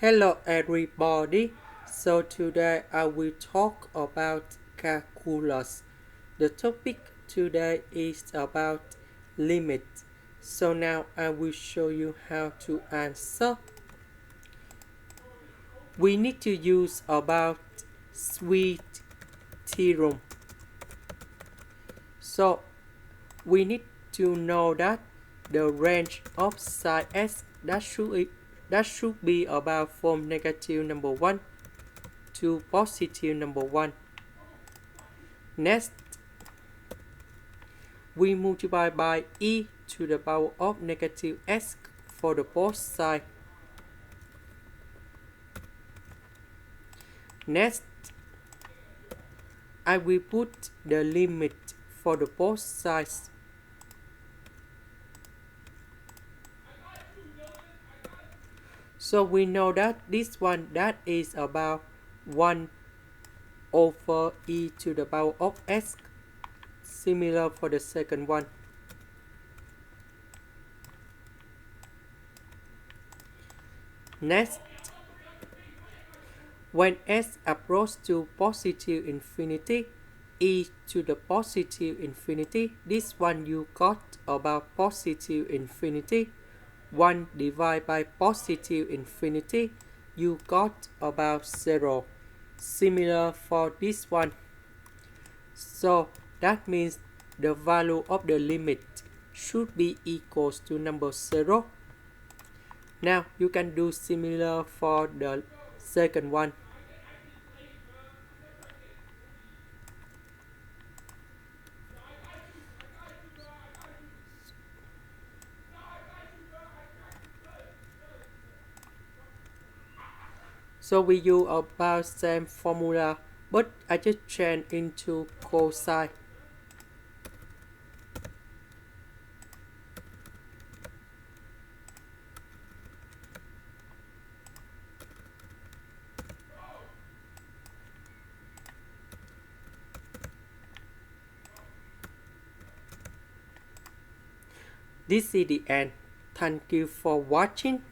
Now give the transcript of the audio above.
Hello everybody. So today I will talk about calculus. The topic today is about limit. So now I will show you how to answer. We need to use about sweet theorem. So we need to know that the range of sinx that should be about from negative number 1 to positive number 1. Next, we multiply by e to the power of negative x for the both sides. Next, I will put the limit for the both sides. So we know that this one that is about 1 over e to the power of x. Similar for the second one. Next, when s approaches to positive infinity, e to the positive infinity, this one you got about positive infinity. 1 divided by positive infinity, you got about 0. Similar for this one. So that means the value of the limit should be equals to number 0. Now you can do similar for the second one. So we use about same formula, but I just change into cosine. This is the end. Thank you for watching.